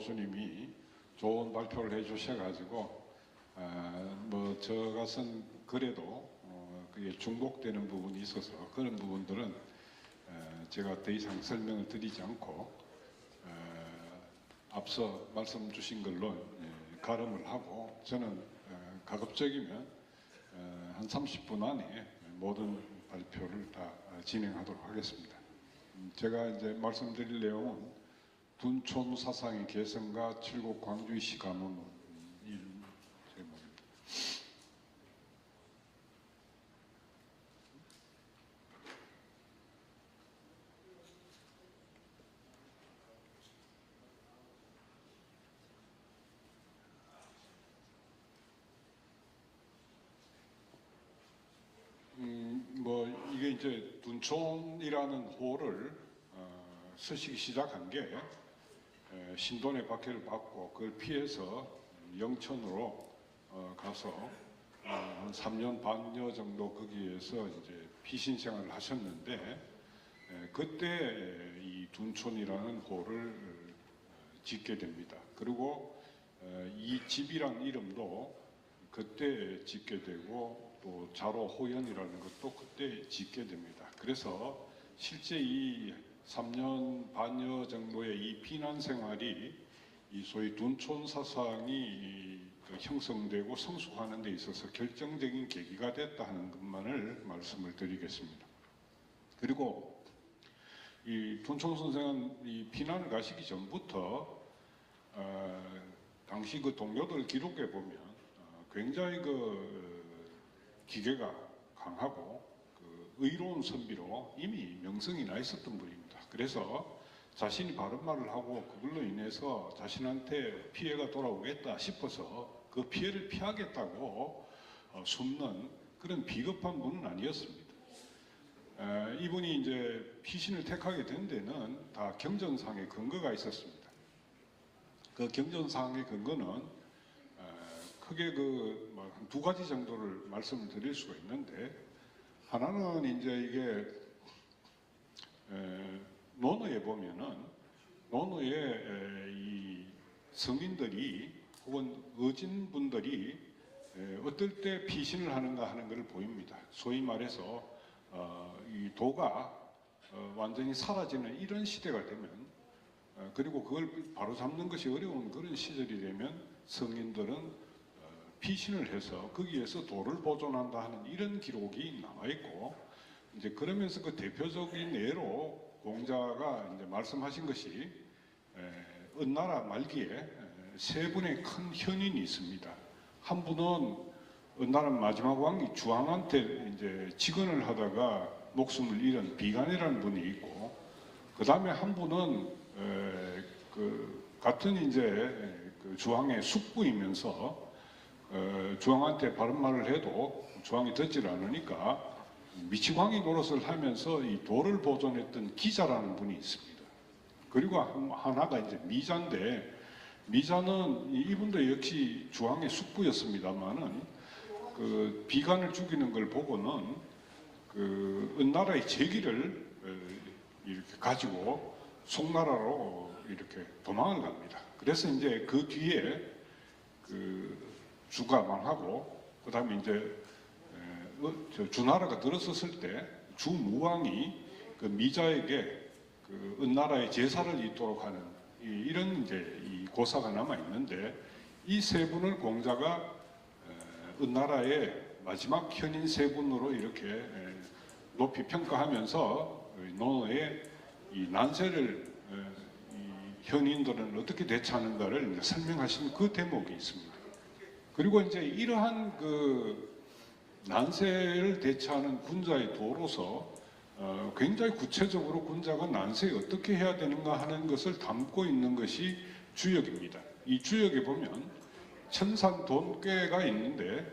교수님이 좋은 발표를 해주셔가지고 뭐 저 같은 그래도 그게 중복되는 부분이 있어서 그런 부분들은 제가 더 이상 설명을 드리지 않고 앞서 말씀 주신 걸로 가름을 하고 저는 가급적이면 한 30분 안에 모든 발표를 다 진행하도록 하겠습니다. 제가 이제 말씀드릴 내용은 둔촌 사상의 개성과 칠곡 광주시 가문 제목입니다. 뭐 이게 이제 둔촌이라는 호를 서시기 시작한 게 신돈의 박해를 받고 그걸 피해서 영천으로 가서 한 3년 반여 정도 거기에서 이제 피신 생활을 하셨는데 그때 이 둔촌이라는 호를 짓게 됩니다. 그리고 이 집이란 이름도 그때 짓게 되고 또 자로 호연이라는 것도 그때 짓게 됩니다. 그래서 실제 이 3년 반여 정도의 이 피난 생활이 이 소위 둔촌 사상이 형성되고 성숙하는 데 있어서 결정적인 계기가 됐다 하는 것만을 말씀을 드리겠습니다. 그리고 이 둔촌 선생은 이 피난을 가시기 전부터 당시 그 동료들 기록에 보면 굉장히 그 기계가 강하고 그 의로운 선비로 이미 명성이 나 있었던 분입니다. 그래서 자신이 바른 말을 하고 그걸로 인해서 자신한테 피해가 돌아오겠다 싶어서 그 피해를 피하겠다고 숨는 그런 비겁한 분은 아니었습니다. 이분이 이제 피신을 택하게 된 데는 다 경전상의 근거가 있었습니다. 그 경전상의 근거는 크게 그 한 두 가지 정도를 말씀을 드릴 수가 있는데, 하나는 이제 이게 논어에 보면은 논어에 이 성인들이 혹은 어진분들이 어떨 때 피신을 하는가 하는 것을 보입니다. 소위 말해서 이 도가 완전히 사라지는 이런 시대가 되면 그리고 그걸 바로잡는 것이 어려운 그런 시절이 되면 성인들은 피신을 해서 거기에서 도를 보존한다 하는 이런 기록이 남아있고, 이제 그러면서 그 대표적인 예로 공자가 이제 말씀하신 것이 은나라 말기에 세 분의 큰 현인이 있습니다. 한 분은 은나라 마지막 왕이 주왕한테 이제 직언을 하다가 목숨을 잃은 비간이라는 분이 있고, 그 다음에 한 분은 그 같은 이제 그 주왕의 숙부이면서 주왕한테 바른 말을 해도 주왕이 듣질 않으니까 미치광이 노릇을 하면서 이 도를 보존했던 기자라는 분이 있습니다. 그리고 하나가 이제 미자인데, 미자는 이분도 역시 주왕의 숙부였습니다만은 그 비간을 죽이는 걸 보고는 그 은나라의 제기를 이렇게 가지고 송나라로 이렇게 도망을 갑니다. 그래서 이제 그 뒤에 그 주가 망하고, 그 다음에 이제 주나라가 들어섰을 때 주무왕이 그 미자에게 그 은나라의 제사를 잇도록 하는 이런 이제 이 고사가 남아 있는데, 이 세 분을 공자가 은나라의 마지막 현인 세 분으로 이렇게 높이 평가하면서 논어의 이 난세를 이 현인들은 어떻게 대처하는가를 이제 설명하신 그 대목이 있습니다. 그리고 이제 이러한 그 난세를 대처하는 군자의 도로서 굉장히 구체적으로 군자가 난세에 어떻게 해야 되는가 하는 것을 담고 있는 것이 주역입니다. 이 주역에 보면 천산돈궤가 있는데,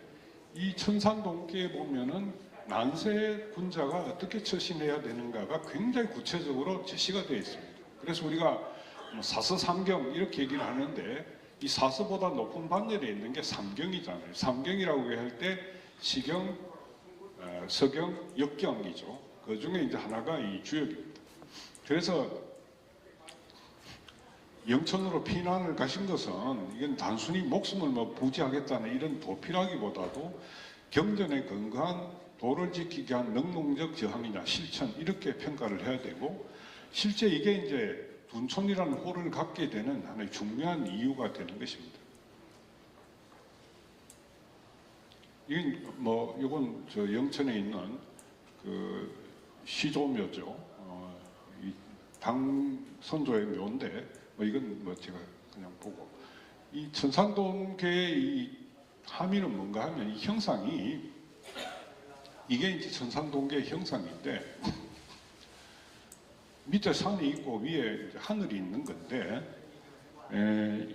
이 천산돈궤에 보면은 난세 군자가 어떻게 처신해야 되는가가 굉장히 구체적으로 제시가 되어 있습니다. 그래서 우리가 사서삼경 이렇게 얘기를 하는데, 이 사서보다 높은 반열에 있는 게 삼경이잖아요. 삼경이라고 할 때 시경, 서경, 역경이죠. 그 중에 이제 하나가 이 주역입니다. 그래서 영천으로 피난을 가신 것은 이건 단순히 목숨을 뭐 부지하겠다는 이런 도피라기보다도 경전에 근거한 도를 지키기 위한 능동적 저항이나 실천 이렇게 평가를 해야 되고, 실제 이게 이제 둔촌이라는 호를 갖게 되는 하나의 중요한 이유가 되는 것입니다. 이건 뭐 이건 저 영천에 있는 그 시조묘죠. 이 당 선조의 묘인데 뭐 이건 뭐 제가 그냥 보고, 이 천산동계의 이 함의는 뭔가 하면 이 형상이 이게 이제 천산동계의 형상인데 밑에 산이 있고 위에 하늘이 있는 건데,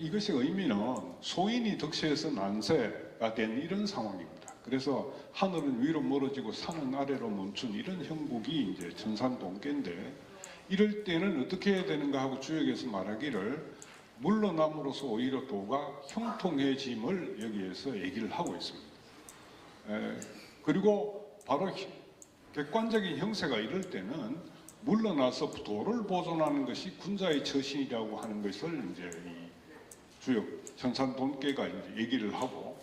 이것의 의미는 소인이 득세해서 난세가 된 이런 상황입니다. 그래서 하늘은 위로 멀어지고 산은 아래로 멈춘 이런 형국이 이제 천산동계인데, 이럴 때는 어떻게 해야 되는가 하고 주역에서 말하기를 물러남으로써 오히려 도가 형통해짐을 여기에서 얘기를 하고 있습니다. 그리고 바로 객관적인 형세가 이럴 때는 물러나서 도를 보존하는 것이 군자의 처신이라고 하는 것을 이제 이 주역 천산돈계가 이제 얘기를 하고,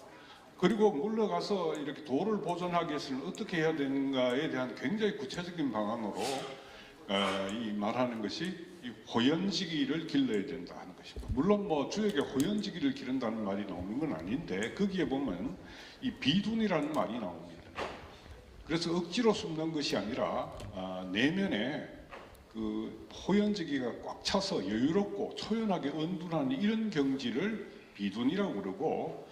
그리고 물러가서 이렇게 도를 보존하기 위해서는 어떻게 해야 되는가에 대한 굉장히 구체적인 방안으로 이 말하는 것이 이 호연지기를 길러야 된다 하는 것입니다. 물론 뭐 주역에 호연지기를 기른다는 말이 나오는 건 아닌데, 거기에 보면 이 비둔이라는 말이 나옵니다. 그래서 억지로 숨는 것이 아니라 내면에 그 호연지기가 꽉 차서 여유롭고 초연하게 은둔하는 이런 경지를 비둔이라고 그러고,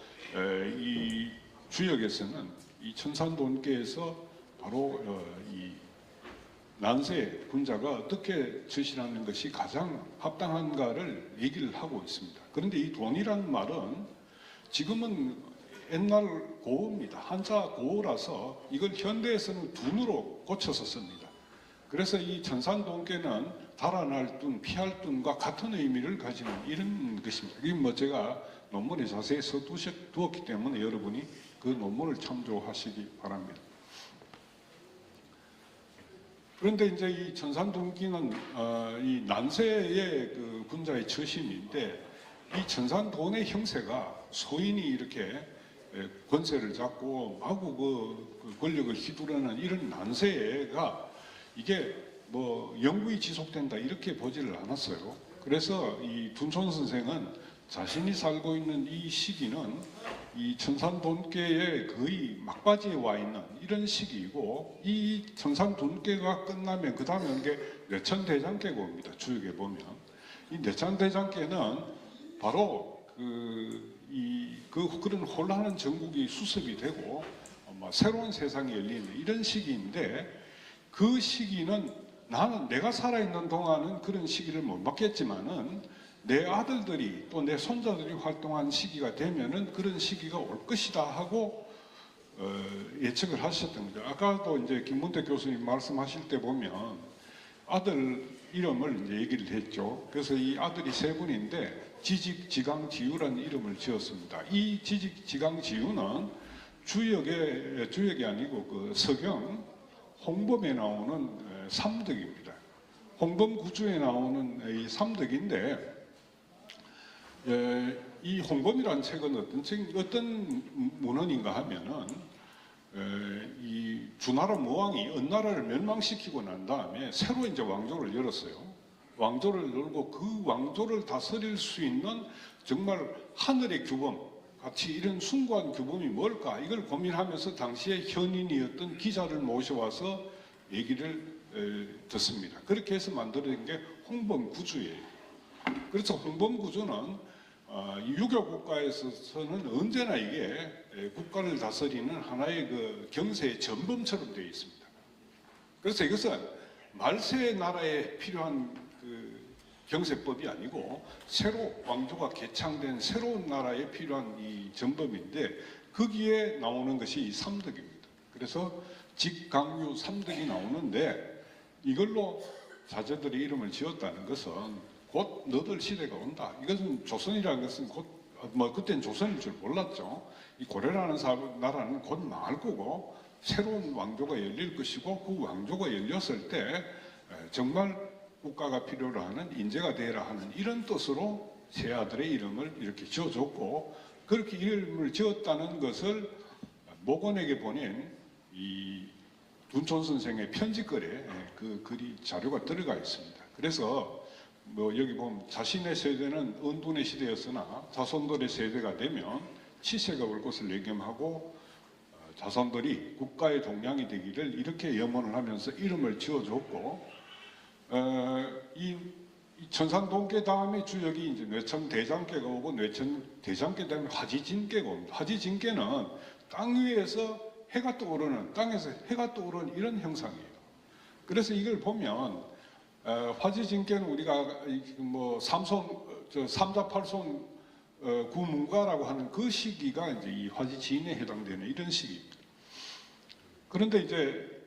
이 주역에서는 이 천산돈계에서 바로 이 난세 군자가 어떻게 처신하는 것이 가장 합당한가를 얘기를 하고 있습니다. 그런데 이 돈이라는 말은 지금은 옛날 고어입니다. 한자 고어라서 이걸 현대에서는 둔으로 고쳐서 씁니다. 그래서 이 천산동계는 달아날 둔, 피할 둔과 같은 의미를 가지는 이런 것입니다. 이게 뭐 제가 논문에 자세히 써두었기 때문에 여러분이 그 논문을 참조하시기 바랍니다. 그런데 이제 이 천산동기는 이 난세의 그 군자의 처신인데, 이 천산돈의 형세가 소인이 이렇게 권세를 잡고 마구 그 권력을 휘두르는 이런 난세가 이게 뭐 영구히 지속된다 이렇게 보지를 않았어요. 그래서 이 둔촌 선생은 자신이 살고 있는 이 시기는 이 천산돈계의 거의 막바지에 와 있는 이런 시기이고, 이 천산돈계가 끝나면 그 다음에 오는 게 뇌천대장계가 옵니다. 주역에 보면 이 뇌천대장계는 바로 그런 혼란한 전국이 수습이 되고 새로운 세상이 열리는 이런 시기인데, 그 시기는 나는 내가 살아있는 동안은 그런 시기를 못 맞겠지만은 내 아들들이 또 내 손자들이 활동한 시기가 되면은 그런 시기가 올 것이다 하고 예측을 하셨던 거죠. 아까도 이제 김문태 교수님 말씀하실 때 보면 아들 이름을 이제 얘기를 했죠. 그래서 이 아들이 세 분인데 지직지강지유라는 이름을 지었습니다. 이 지직지강지유는 주역이 아니고 그 서경 홍범에 나오는 삼덕입니다. 홍범구주에 나오는 이 삼덕인데, 이 홍범이라는 책은 어떤 문헌인가 하면은 이 주나라 모왕이 은나라를 멸망시키고 난 다음에 새로 이제 왕조를 열었어요. 왕조를 열고 그 왕조를 다스릴 수 있는 정말 하늘의 규범 같이 이런 숭고한 규범이 뭘까, 이걸 고민하면서 당시에 현인이었던 기자를 모셔와서 얘기를 듣습니다. 그렇게 해서 만들어진 게 홍범구주예요. 그래서 홍범구주는 유교 국가에서는 언제나 이게 국가를 다스리는 하나의 그 경세의 전범처럼 되어 있습니다. 그래서 이것은 말세 나라에 필요한 그 경세법이 아니고 새로 왕조가 개창된 새로운 나라에 필요한 이 전범인데, 거기에 나오는 것이 이 삼덕입니다. 그래서 직강유 삼덕이 나오는데, 이걸로 자제들의 이름을 지었다는 것은 곧 너들 시대가 온다. 이것은 조선이라는 것은 그때는 조선인 줄 몰랐죠. 이 고려라는 나라는 곧 망할 거고 새로운 왕조가 열릴 것이고, 그 왕조가 열렸을 때 정말 국가가 필요로 하는 인재가 되어라 하는 이런 뜻으로 세 아들의 이름을 이렇게 지어줬고, 그렇게 이름을 지었다는 것을 목원에게 보낸 이 둔촌 선생의 편지글에 그 글이 자료가 들어가 있습니다. 그래서 뭐 여기 보면 자신의 세대는 은둔의 시대였으나 자손들의 세대가 되면 치세가 올 것을 예견하고 자손들이 국가의 동량이 되기를 이렇게 염원을 하면서 이름을 지어줬고, 이 천산동계 다음에 주역이 이제 뇌천대장계가 오고, 뇌천대장계 다음에 화지진계가 옵니다. 화지진계는 땅 위에서 해가 떠오르는, 땅에서 해가 떠오르는 이런 형상이에요. 그래서 이걸 보면 화지진계는 우리가 뭐 삼자팔손 구문가라고 하는 그 시기가 이제 이 화지지인에 해당되는 이런 시기입니다. 그런데 이제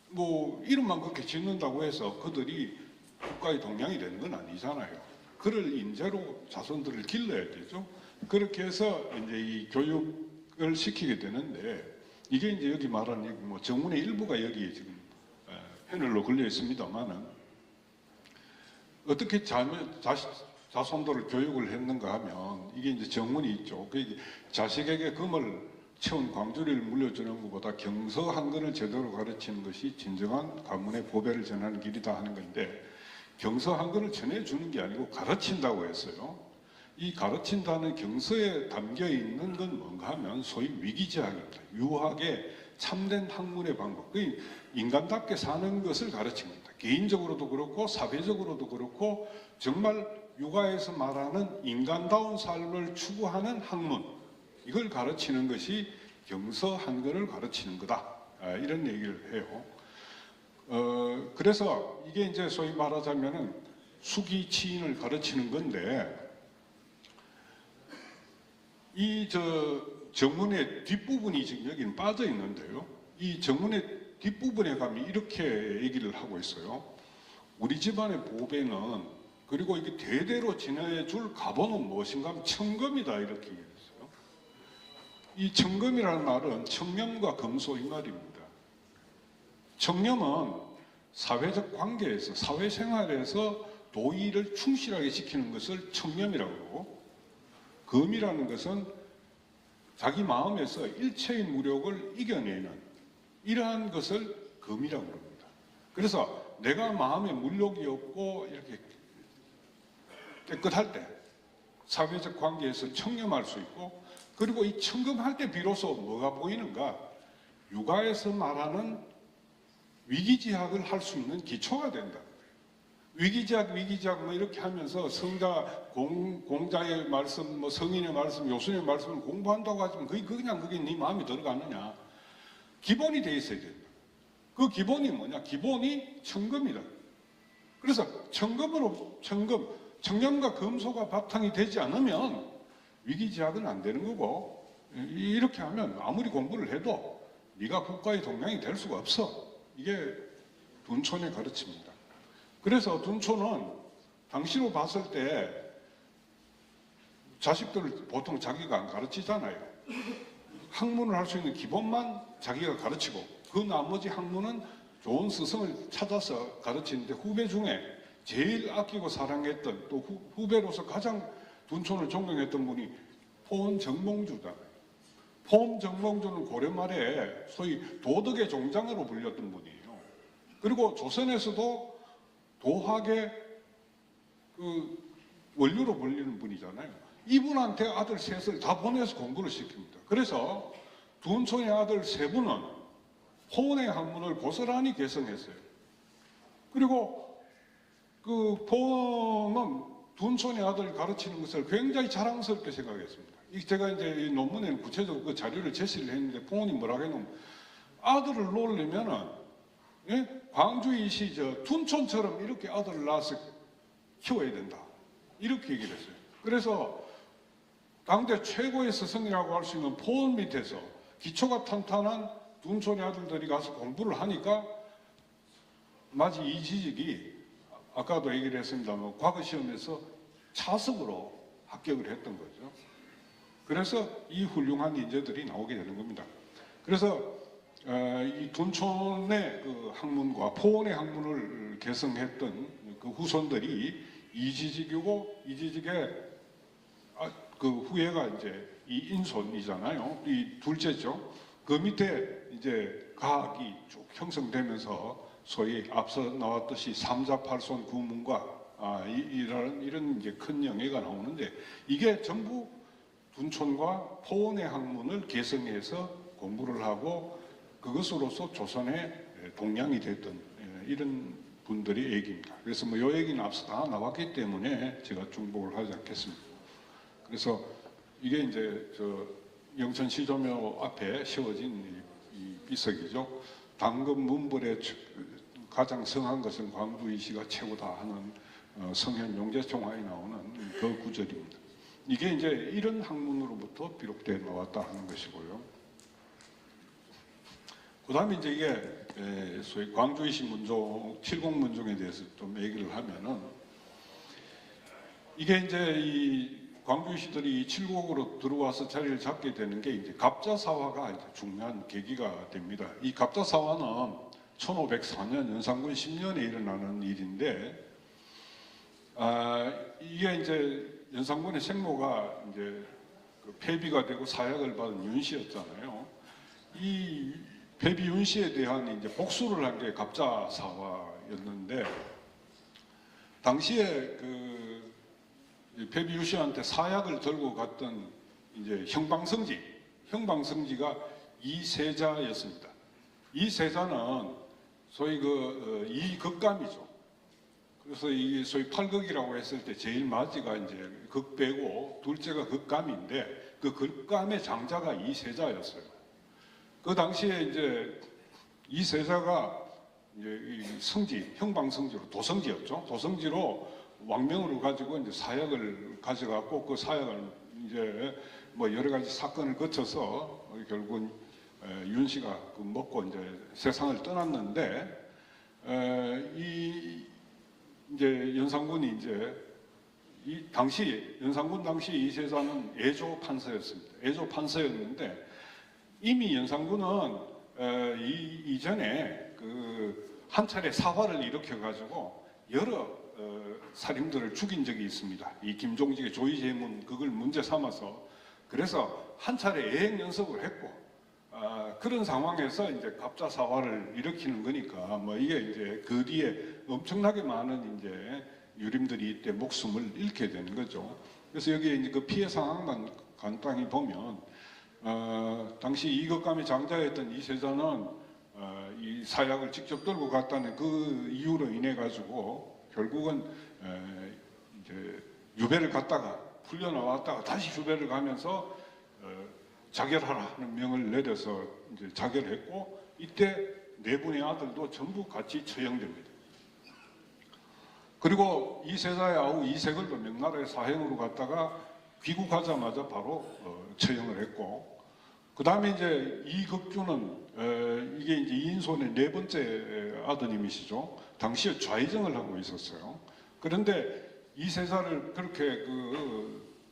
뭐 이름만 그렇게 짓는다고 해서 그들이 국가의 동량이 되는 건 아니잖아요. 그를 인재로 자손들을 길러야 되죠. 그렇게 해서 이제 이 교육을 시키게 되는데, 이게 이제 여기 말하는 뭐 정문의 일부가 여기에 지금 패널로 걸려 있습니다만은, 어떻게 자손들을 교육을 했는가 하면, 이게 이제 정문이 있죠. 자식에게 금을 채운 광주리를 물려주는 것보다 경서 한글을 제대로 가르치는 것이 진정한 가문의 보배를 전하는 길이다 하는 건데, 경서 한글을 전해주는 게 아니고 가르친다고 했어요. 이 가르친다는 경서에 담겨 있는 건 뭔가 하면 소위 위기제학입니다. 유학의 참된 학문의 방법, 인간답게 사는 것을 가르칩니다. 개인적으로도 그렇고 사회적으로도 그렇고 정말 육아에서 말하는 인간다운 삶을 추구하는 학문, 이걸 가르치는 것이 경서 한글을 가르치는 거다, 이런 얘기를 해요. 그래서 이게 이제 소위 말하자면은 수기치인을 가르치는 건데, 이 정문의 뒷부분이 지금 여기는 빠져 있는데요. 이 정문의 뒷부분에 가면 이렇게 얘기를 하고 있어요. 우리 집안의 보배는, 그리고 이게 대대로 지내줄 가보는 무엇인가 하면 청금이다, 이렇게 얘기했어요. 이 청금이라는 말은 청렴과 금소 이 말입니다. 청렴은 사회적 관계에서, 사회생활에서 도의를 충실하게 지키는 것을 청렴이라고 하고, 금이라는 것은 자기 마음에서 일체의 무력을 이겨내는 이러한 것을 금이라고 합니다. 그래서 내가 마음에 물욕이 없고 이렇게 깨끗할 때 사회적 관계에서 청렴할 수 있고, 그리고 이 청금할 때 비로소 뭐가 보이는가? 육아에서 말하는 위기지학을 할 수 있는 기초가 된다. 위기지학 뭐 이렇게 하면서 성자, 공자의 말씀, 뭐 성인의 말씀, 요순의 말씀을 공부한다고 하지만 그게 네 마음에 들어가느냐? 기본이 돼 있어야 된다. 그 기본이 뭐냐? 기본이 청금이다. 그래서 청렴과 금소가 바탕이 되지 않으면 위기지학은 안 되는 거고, 이렇게 하면 아무리 공부를 해도 네가 국가의 동량이 될 수가 없어. 이게 둔촌의 가르침입니다. 그래서 둔촌은 당시로 봤을 때 자식들을 보통 자기가 안 가르치잖아요. 학문을 할 수 있는 기본만 자기가 가르치고, 그 나머지 학문은 좋은 스승을 찾아서 가르치는데, 후배 중에 제일 아끼고 사랑했던, 또 후배로서 가장 둔촌을 존경했던 분이 포원정몽주잖아요. 포원정몽주는 고려 말에 소위 도덕의 종장으로 불렸던 분이에요. 그리고 조선에서도 도학의 그 원류로 불리는 분이잖아요. 이분한테 아들 셋을 다 보내서 공부를 시킵니다. 그래서 둔촌의 아들 세 분은 포원의 학문을 고스란히 개성했어요. 그리고 그 포원은 둔촌의 아들 가르치는 것을 굉장히 자랑스럽게 생각했습니다. 제가 이제 이 논문에는 구체적으로 그 자료를 제시를 했는데, 포원이 뭐라고 해놓으면 아들을 놓으려면은, 예? 광주이시 둔촌처럼 이렇게 아들을 낳아서 키워야 된다, 이렇게 얘기를 했어요. 그래서 당대 최고의 스승이라고 할 수 있는 포원 밑에서 기초가 탄탄한 둔촌의 아들들이 가서 공부를 하니까 마치 이지직이 아까도 얘기를 했습니다만 과거 시험에서 차석으로 합격을 했던 거죠. 그래서 이 훌륭한 인재들이 나오게 되는 겁니다. 그래서 이 둔촌의 그 학문과 포원의 학문을 개성했던 그 후손들이 이지직이고 이지직의 그 후예가 이제 이 인손이잖아요. 이 둘째죠. 그 밑에 이제 가학이 쭉 형성되면서 소위 앞서 나왔듯이 삼자팔손 구문과 이런 이제 큰 영예가 나오는데 이게 전부 둔촌과 포원의 학문을 계승해서 공부를 하고 그것으로서 조선의 동량이 됐던 이런 분들의 얘기입니다. 그래서 뭐 이 얘기는 앞서 다 나왔기 때문에 제가 중복을 하지 않겠습니다. 그래서 이게 이제 저 영천 시조묘 앞에 세워진 이 비석이죠. 당금 문벌에 가장 성한 것은 광주이시가 최고다 하는 성현 용제총화에 나오는 그 구절입니다. 이게 이제 이런 학문으로부터 비롯돼 나왔다 하는 것이고요. 그 다음에 이제 이게 소위 광주이시 문종, 칠곡문종에 대해서 좀 얘기를 하면은 이게 이제 이 광주시들이 칠곡으로 들어와서 자리를 잡게 되는 게 이제 갑자사화가 이제 중요한 계기가 됩니다. 이 갑자사화는 1504년 연산군 10년에 일어나는 일인데, 이게 이제 연산군의 생모가 이제 그 폐비가 되고 사약을 받은 윤씨였잖아요. 이 폐비 윤씨에 대한 이제 복수를 한 게 갑자사화였는데, 당시에 그 폐비 윤씨한테 사약을 들고 갔던 이제 형방성지가 이세자였습니다. 이세자는 소위 그 이극감이죠. 그래서 이 소위 팔극이라고 했을 때 제일 맞이가 이제 극배고 둘째가 극감인데 그 극감의 장자가 이세자였어요. 그 당시에 이제 이세자가 이제 이 성지, 형방성지로 도성지였죠. 도성지로 왕명으로 가지고 이제 사약을 가져갔고 그 사약을 이제 뭐 여러 가지 사건을 거쳐서 결국은 윤 씨가 먹고 이제 세상을 떠났는데 이제 연산군이 이제 연산군 당시 이세자는 애조 판서였습니다. 애조 판서였는데 이미 연산군은 이전에 그 한 차례 사화를 일으켜 가지고 여러 살인들을 죽인 적이 있습니다. 이 김종직의 조이제문 그걸 문제 삼아서 그래서 한 차례 예행 연습을 했고 그런 상황에서 이제 갑자사화를 일으키는 거니까 뭐 이게 이제 그 뒤에 엄청나게 많은 이제 유림들이 이때 목숨을 잃게 되는 거죠. 그래서 여기에 이제 그 피해 상황만 간단히 보면 당시 이극감의 장자였던 이세자는 이 사약을 직접 들고 갔다는 그 이유로 인해 가지고 결국은 이제 유배를 갔다가 풀려 나왔다가 다시 유배를 가면서 자결하라는 명을 내려서 이제 자결했고 이때 네 분의 아들도 전부 같이 처형됩니다. 그리고 이세자의 아우 이색을도 명나라의 사행으로 갔다가 귀국하자마자 바로 처형을 했고 그 다음에 이제 이극주는 이게 이제 이인손의 네 번째 아드님이시죠. 당시에 좌의정을 하고 있었어요. 그런데 이세자를 그렇게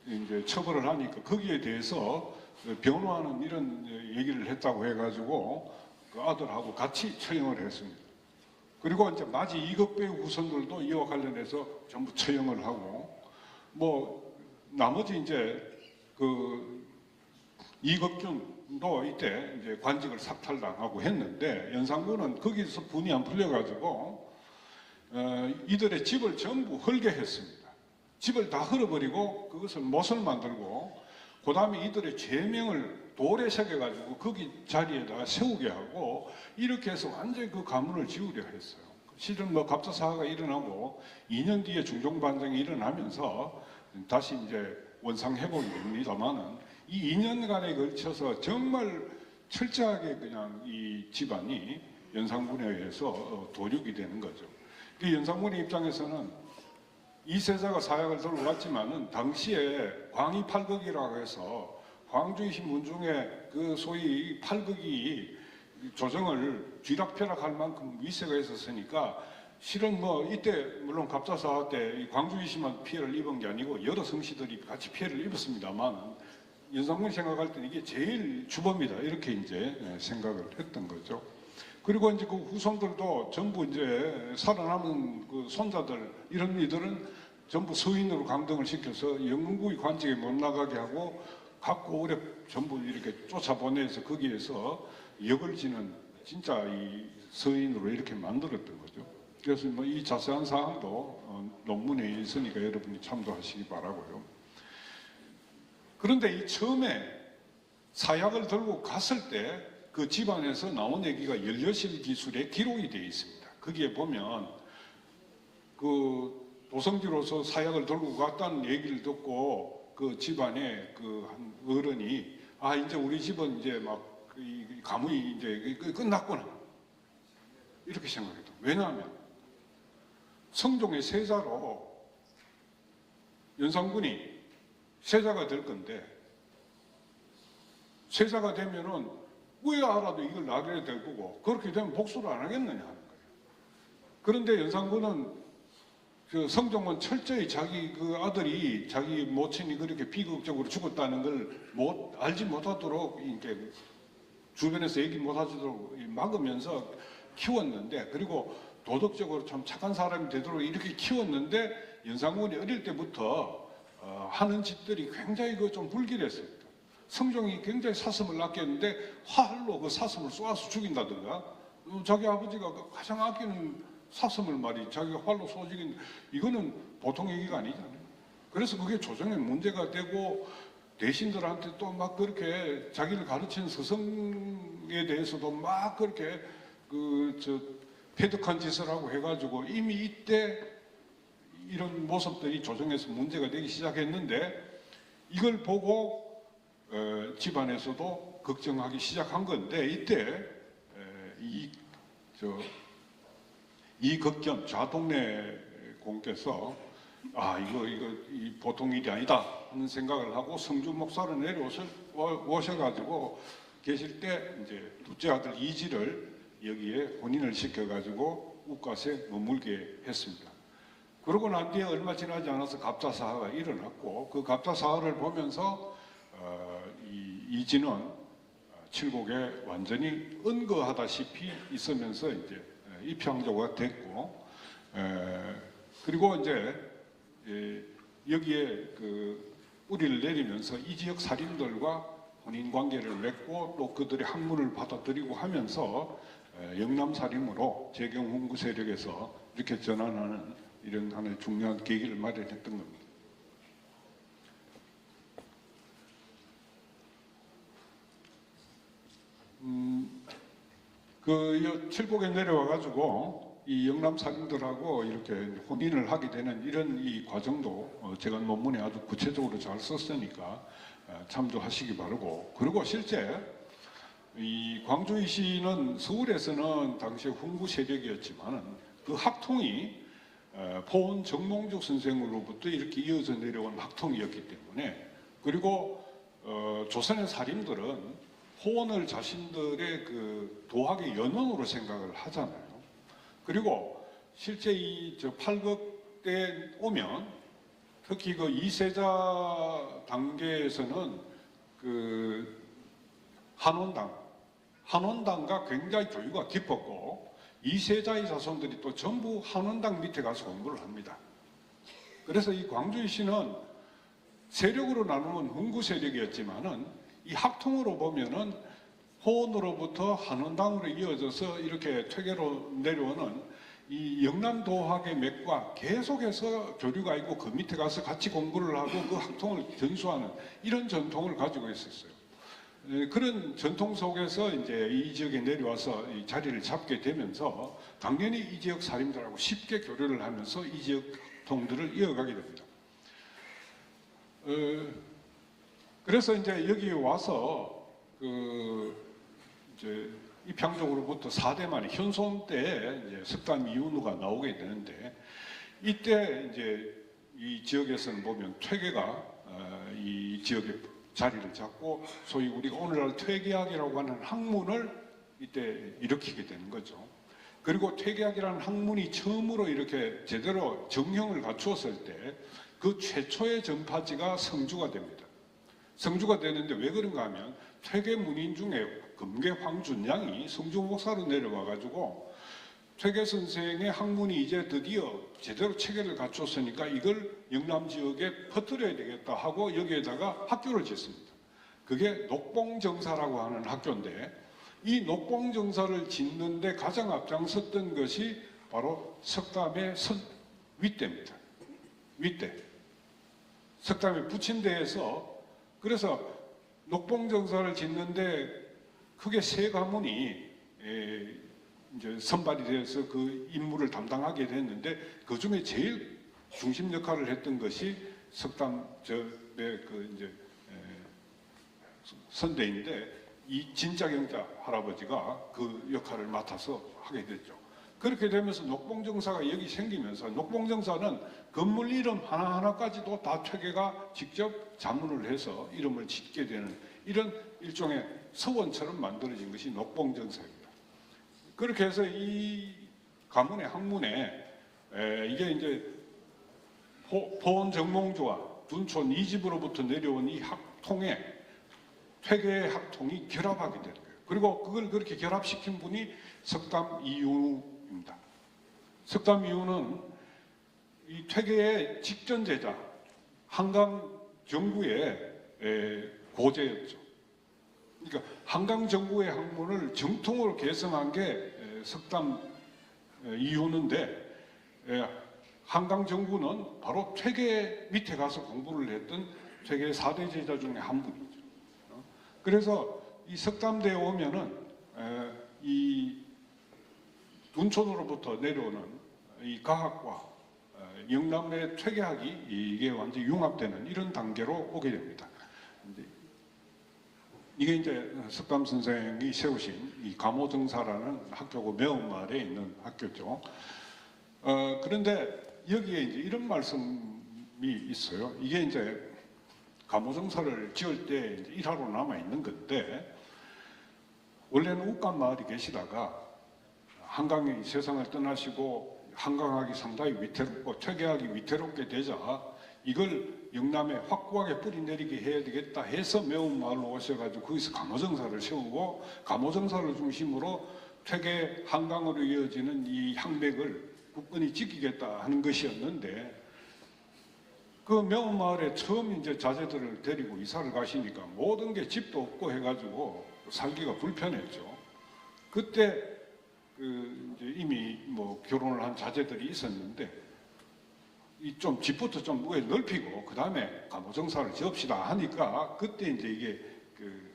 이제 처벌을 하니까 거기에 대해서 변호하는 이런 얘기를 했다고 해가지고 그 아들하고 같이 처형을 했습니다. 그리고 이제 마지 이극배의 후손들도 이와 관련해서 전부 처형을 하고 뭐 나머지 이제 그 이극준도 이때 이제 관직을 삭탈당하고 했는데 연산군은 거기서 분이 안 풀려가지고 이들의 집을 전부 헐게 했습니다. 집을 다 헐어버리고 그것을 못을 만들고 그 다음에 이들의 죄명을 돌에 새겨가지고 거기 자리에다가 세우게 하고 이렇게 해서 완전히 그 가문을 지우려 했어요. 실은 뭐 갑자사화가 일어나고 2년 뒤에 중종반정이 일어나면서 다시 이제 원상회복이 됩니다만은 이 2년간에 걸쳐서 정말 철저하게 그냥 이 집안이 연산군에 의해서 도륙이 되는 거죠. 그 연산군의 입장에서는 이세자가 사약을 들고 갔지만은 당시에 광희팔극이라고 해서 광주이신 문중에 그 소위 팔극이 조정을 쥐락펴락할 만큼 위세가 있었으니까 실은 뭐 이때 물론 갑자사화 때 광주이시만 피해를 입은 게 아니고 여러 성씨들이 같이 피해를 입었습니다만 연산군이 생각할 때는 이게 제일 주범이다 이렇게 이제 생각을 했던 거죠. 그리고 이제 그 후손들도 전부 이제 살아남은 그 손자들, 이런 이들은 전부 서인으로 강등을 시켜서 영국의 관직에 못 나가게 하고 각 고을에 전부 이렇게 쫓아보내서 거기에서 역을 지는 진짜 이 서인으로 이렇게 만들었던 거죠. 그래서 뭐 이 자세한 사항도 논문에 있으니까 여러분이 참조하시기 바라고요. 그런데 이 처음에 사약을 들고 갔을 때 그 집안에서 나온 얘기가 연료실 기술에 기록이 되어 있습니다. 거기에 보면 그 도성지로서 사약을 들고 갔다는 얘기를 듣고 그 집안에 그 한 어른이 아 이제 우리 집은 이제 막 가문이 이제 끝났구나 이렇게 생각했다. 왜냐하면 성종의 세자로 연산군이 세자가 될 건데 세자가 되면은 왜 알아도 이걸 나눠야 될 거고 그렇게 되면 복수를 안 하겠느냐 하는 거예요. 그런데 연산군은 그 성종은 철저히 자기 그 아들이 자기 모친이 그렇게 비극적으로 죽었다는 걸 알지 못하도록 이렇게 주변에서 얘기 못하도록 막으면서 키웠는데, 그리고 도덕적으로 참 착한 사람이 되도록 이렇게 키웠는데 연산군이 어릴 때부터 하는 짓들이 굉장히 그 좀 불길했어요. 성종이 굉장히 사슴을 아꼈는데 활로 그 사슴을 쏘아서 죽인다든가, 자기 아버지가 가장 아끼는 사슴을 말이 자기가 활로 쏘아 죽인, 이거는 보통 얘기가 아니잖아요. 그래서 그게 조정에 문제가 되고 대신들한테 또 막 그렇게 자기를 가르친 스승에 대해서도 막 그렇게 패득한 짓을 하고 해가지고 이미 이때 이런 모습들이 조정에서 문제가 되기 시작했는데, 이걸 보고 집안에서도 걱정하기 시작한 건데, 이때 이극견 좌동래 공께서 이거 보통 일이 아니다 하는 생각을 하고 성주 목사를 내려오셔가지고 계실 때 이제 둘째 아들 이지를 여기에 혼인을 시켜가지고 우갓에 머물게 했습니다. 그러고 난 뒤에 얼마 지나지 않아서 갑자사화가 일어났고, 그 갑자사화를 보면서 이지는 칠곡에 완전히 은거하다시피 있으면서 이제 입향조가 됐고, 그리고 이제 여기에 그 뿌리를 내리면서 이 지역 살인들과 혼인 관계를 맺고 또 그들의 학문을 받아들이고 하면서 영남 살인으로 재경훈구 세력에서 이렇게 전환하는 이런 하나의 중요한 계기를 마련했던 겁니다. 칠곡에 내려와가지고 이 영남 살인들하고 이렇게 혼인을 하게 되는 이런 이 과정도 제가 논문에 아주 구체적으로 잘 썼으니까 참조하시기 바라고, 그리고 실제 이 광주이 씨는 서울에서는 당시 훈구 세력이었지만은 그 학통이 포원 정몽주 선생으로부터 이렇게 이어져 내려온 학통이었기 때문에, 그리고 조선의 살인들은 호원을 자신들의 그 도학의 연원으로 생각을 하잖아요. 그리고 실제 팔극 때 오면 특히 그 이세자 단계에서는 그 한원당과 굉장히 교류가 깊었고, 이세자의 자손들이 또 전부 한원당 밑에 가서 공부를 합니다. 그래서 이 광주이 씨는 세력으로 나누면 훈구 세력이었지만은 이 학통으로 보면은 호원으로부터 한원당으로 이어져서 이렇게 퇴계로 내려오는 이 영남도학의 맥과 계속해서 교류가 있고 그 밑에 가서 같이 공부를 하고 그 학통을 전수하는 이런 전통을 가지고 있었어요. 그런 전통 속에서 이제 이 지역에 내려와서 이 자리를 잡게 되면서 당연히 이 지역 살인들하고 쉽게 교류를 하면서 이 지역 통들을 이어가게 됩니다. 그래서 이제 여기 와서 이제 입향적으로부터 4대 만에 현손 때 이제 석담 이윤우가 나오게 되는데, 이때 이제 이 지역에서는 보면 퇴계가 이 지역에 자리를 잡고 소위 우리가 오늘날 퇴계학이라고 하는 학문을 이때 일으키게 되는 거죠. 그리고 퇴계학이라는 학문이 처음으로 이렇게 제대로 정형을 갖추었을 때 그 최초의 전파지가 성주가 됩니다. 성주가 되는데 왜 그런가 하면 퇴계 문인 중에 금계 황준양이 성주 목사로 내려와가지고 퇴계 선생의 학문이 이제 드디어 제대로 체계를 갖췄으니까 이걸 영남 지역에 퍼뜨려야 되겠다 하고 여기에다가 학교를 짓습니다. 그게 녹봉정사라고 하는 학교인데 이 녹봉정사를 짓는데 가장 앞장섰던 것이 바로 석담의 윗대입니다. 윗대. 석담의 부친대에서 그래서 녹봉정사를 짓는데 크게 세 가문이 이제 선발이 돼서 그 임무를 담당하게 됐는데 그 중에 제일 중심 역할을 했던 것이 석담의 그 이제 선대인데 이 진짜경자 할아버지가 그 역할을 맡아서 하게 됐죠. 그렇게 되면서 녹봉정사가 여기 생기면서 녹봉정사는 건물 이름 하나하나까지도 다 퇴계가 직접 자문을 해서 이름을 짓게 되는 이런 일종의 서원처럼 만들어진 것이 녹봉정사입니다. 그렇게 해서 이 가문의 학문에 이게 이제 포원정몽주와 둔촌 이 집으로부터 내려온 이 학통에 퇴계의 학통이 결합하게 되는 거예요. 그리고 그걸 그렇게 결합시킨 분이 석담 이윤우입니다. 석담 이윤우는 이 퇴계의 직전 제자 한강 정구의 고제였죠. 그러니까 한강 정구의 학문을 정통으로 개성한 게 석담 이윤우인데 한강 정구는 바로 퇴계 밑에 가서 공부를 했던 퇴계 4대 제자 중에 한 분이죠. 그래서 이 석담대에 오면은 이 둔촌으로부터 내려오는 이 과학과 영남의 퇴계학이 이게 완전히 융합되는 이런 단계로 오게 됩니다. 이게 이제 석담 선생이 세우신 이 감호정사라는 학교고 매운마을에 있는 학교죠. 그런데 여기에 이제 이런 말씀이 있어요. 이게 이제 감호정사를 지을 때 이제 일화로 남아 있는 건데 원래는 욱간마을이 계시다가 한강이 세상을 떠나시고 한강하기 상당히 위태롭고 퇴계하기 위태롭게 되자 이걸 영남에 확고하게 뿌리 내리게 해야 되겠다 해서 매운마을로 오셔가지고 거기서 감호정사를 세우고 감호정사를 중심으로 퇴계 한강으로 이어지는 이 향맥을 굳건히 지키겠다 하는 것이었는데 그 매운마을에 처음 이제 자제들을 데리고 이사를 가시니까 모든 게 집도 없고 해가지고 살기가 불편했죠. 그때 그 이제 이미 뭐 결혼을 한 자제들이 있었는데 이 좀 집부터 좀 넓히고 그 다음에 감호정사를 지읍시다 하니까 그때 이제 이게 그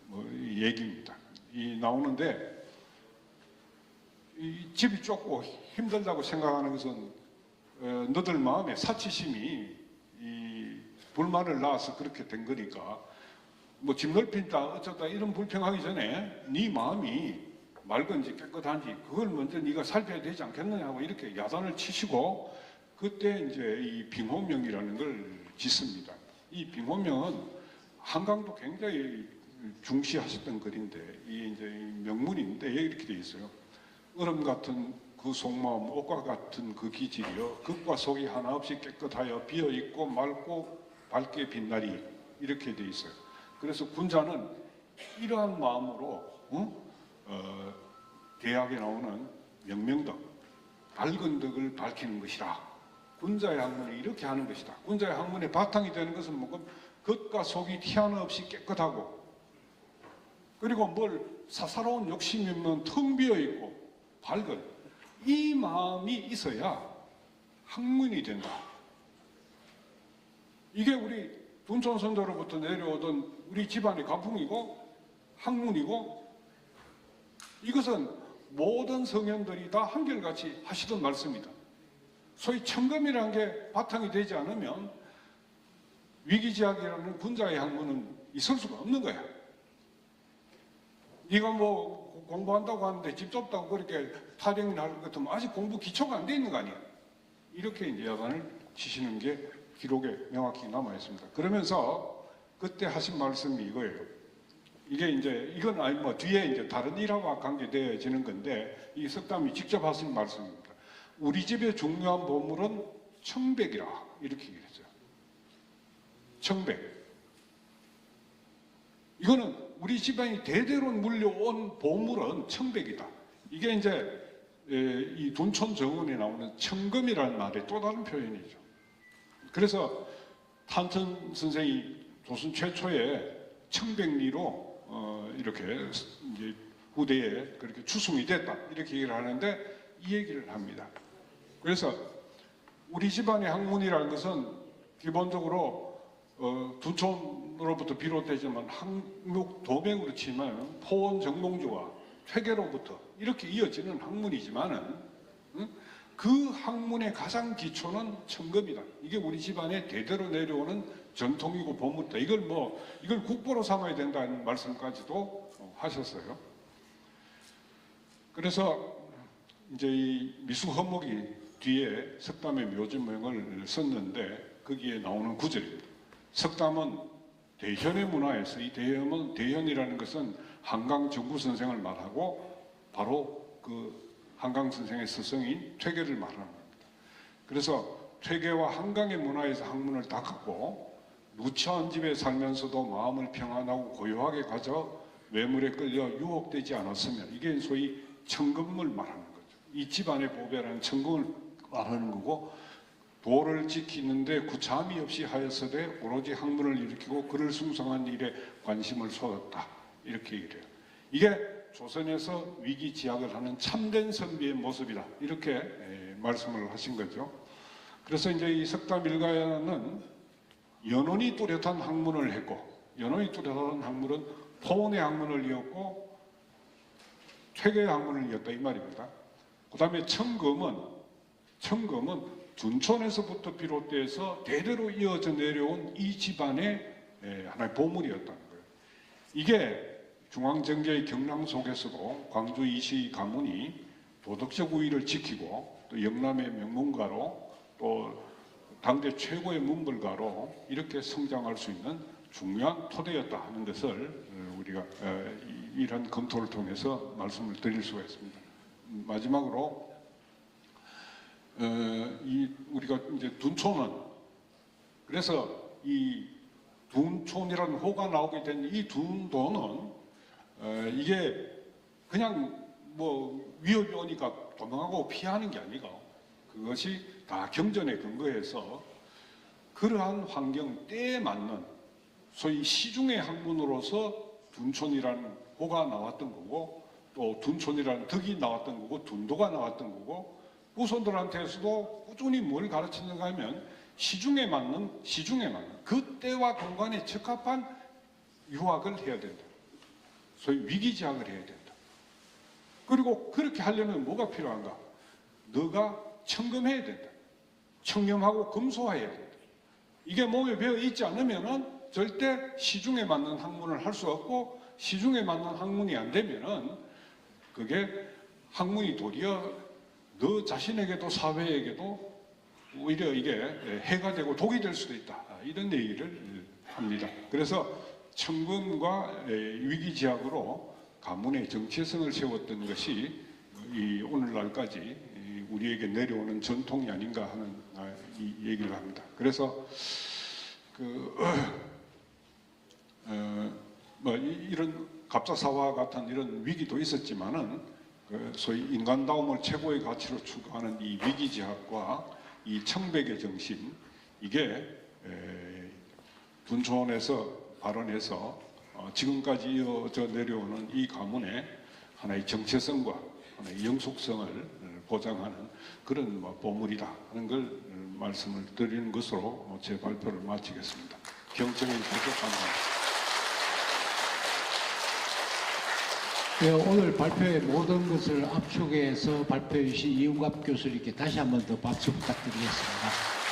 뭐 얘기입니다. 이 나오는데 이 집이 좁고 힘들다고 생각하는 것은 너들 마음에 사치심이 이 불만을 낳아서 그렇게 된 거니까 뭐 집 넓힌다 어쩌다 이런 불평하기 전에 네 마음이 맑은지 깨끗한지 그걸 먼저 네가 살펴야 되지 않겠느냐 하고 이렇게 야단을 치시고 그때 이제 이 빙호명이라는 걸 짓습니다. 이 빙호명은 한강도 굉장히 중시하셨던 글인데 이게 이제 명문인데 이렇게 돼 있어요. 얼음 같은 그 속마음, 옷과 같은 그 기질이여 겉과 속이 하나 없이 깨끗하여 비어 있고 맑고 밝게 빛나리 이렇게 돼 있어요. 그래서 군자는 이러한 마음으로 대학에 나오는 명명덕, 밝은 덕을 밝히는 것이라. 군자의 학문이 이렇게 하는 것이다. 군자의 학문의 바탕이 되는 것은 뭐고 겉과 속이 티 하나 없이 깨끗하고 그리고 뭘 사사로운 욕심이 없는 텅 비어 있고 밝은 이 마음이 있어야 학문이 된다. 이게 우리 둔촌선조로부터 내려오던 우리 집안의 가풍이고 학문이고 이것은 모든 성현들이 다 한결같이 하시던 말씀이다. 소위 청검이라는 게 바탕이 되지 않으면 위기지학이라는 군자의 학문은 있을 수가 없는 거야. 네가 뭐 공부한다고 하는데 집 좁다고 그렇게 타령이나 할 것 같으면 아직 공부 기초가 안 돼 있는 거 아니야. 이렇게 이제 야단을 치시는 게 기록에 명확히 남아 있습니다. 그러면서 그때 하신 말씀이 이거예요. 이게 이제 이건 아니 뭐 뒤에 이제 다른 일화와 관계되어지는 건데 이 석담이 직접 하신 말씀입니다. 우리 집의 중요한 보물은 청백이라 이렇게 얘기했어요. 청백. 이거는 우리 집안이 대대로 물려온 보물은 청백이다. 이게 이제 이 둔촌 정원에 나오는 청금이라는 말의 또 다른 표현이죠. 그래서 탄천 선생이 조선 최초의 청백리로 이렇게 이제 후대에 그렇게 추승이 됐다 이렇게 얘기를 하는데 이 얘기를 합니다. 그래서 우리 집안의 학문이라는 것은 기본적으로 둔촌으로부터 비롯되지만 항목 도맹으로 치면 포원 정몽주와 퇴계로부터 이렇게 이어지는 학문이지만은 그 학문의 가장 기초는 청금이다. 이게 우리 집안에 대대로 내려오는 전통이고 보물이다. 이걸 국보로 삼아야 된다는 말씀까지도 하셨어요. 그래서 이제 이 미수 허목이 뒤에 석담의 묘지명을 썼는데 거기에 나오는 구절입니다. 석담은 대현의 문화에서 이 대현이라는 것은 한강 정구 선생을 말하고 바로 그 한강 선생의 스승인 퇴계를 말하는 겁니다. 그래서 퇴계와 한강의 문화에서 학문을 닦았고 누추한 집에 살면서도 마음을 평안하고 고요하게 가져 외물에 끌려 유혹되지 않았으면 이게 소위 청금을 말하는 거죠. 이 집안의 보배라는 청금을 말하는 거고 도를 지키는데 구참이 없이 하였으되 오로지 학문을 일으키고 그를 숭상한 일에 관심을 쏟았다. 이렇게 얘기를 해요. 이게 조선에서 위기지학을 하는 참된 선비의 모습이다. 이렇게 말씀을 하신 거죠. 그래서 이제 이 석담일가는 연원이 뚜렷한 학문을 했고 연원이 뚜렷한 학문은 포원의 학문을 이었고 퇴계의 학문을 이었다 이 말입니다. 그 다음에 청금은 둔촌에서부터 비롯돼서 대대로 이어져 내려온 이 집안의 하나의 보물이었다는 거예요. 이게 중앙정계의 경랑 속에서도 광주 이시 가문이 도덕적 우위를 지키고 또 영남의 명문가로 또 당대 최고의 문벌가로 이렇게 성장할 수 있는 중요한 토대였다 하는 것을 우리가 이런 검토를 통해서 말씀을 드릴 수가 있습니다. 마지막으로 우리가 이제 둔촌은 그래서 이 둔촌이라는 호가 나오게 된 이 둔도는 이게 그냥 뭐 위협이 오니까 도망하고 피하는 게 아니고 그것이 다 경전에 근거해서 그러한 환경 때에 맞는 소위 시중의 학문으로서 둔촌이라는 호가 나왔던 거고 또 둔촌이라는 덕이 나왔던 거고 둔도가 나왔던 거고 후손들한테서도 꾸준히 뭘 가르치는가 하면 시중에 맞는 그때와 공간에 적합한 유학을 해야 된다. 소위 위기지학을 해야 된다. 그리고 그렇게 하려면 뭐가 필요한가? 너가 청금해야 된다. 청렴하고 검소해야 된다. 이게 몸에 배어 있지 않으면은 절대 시중에 맞는 학문을 할 수 없고 시중에 맞는 학문이 안 되면은 그게 학문이 도리어 너 자신에게도 사회에게도 오히려 이게 해가 되고 독이 될 수도 있다. 이런 얘기를 합니다. 그래서 청금과 위기지학으로 가문의 정체성을 세웠던 것이 이 오늘날까지 우리에게 내려오는 전통이 아닌가 하는 이 얘기를 합니다. 그래서 이런 갑작사와 같은 이런 위기도 있었지만은 소위 인간다움을 최고의 가치로 추구하는 이 위기지학과 이 청백의 정신 이게 둔촌에서 발언해서 지금까지 이어져 내려오는 이 가문의 하나의 정체성과 하나의 영속성을 보장하는 그런 보물이다 하는 걸 말씀을 드리는 것으로 제 발표를 마치겠습니다. 경청해 주셔서 감사합니다. 네, 오늘 발표의 모든 것을 압축해서 발표해 주신 이웅갑 교수님께 다시 한 번 더 박수 부탁드리겠습니다.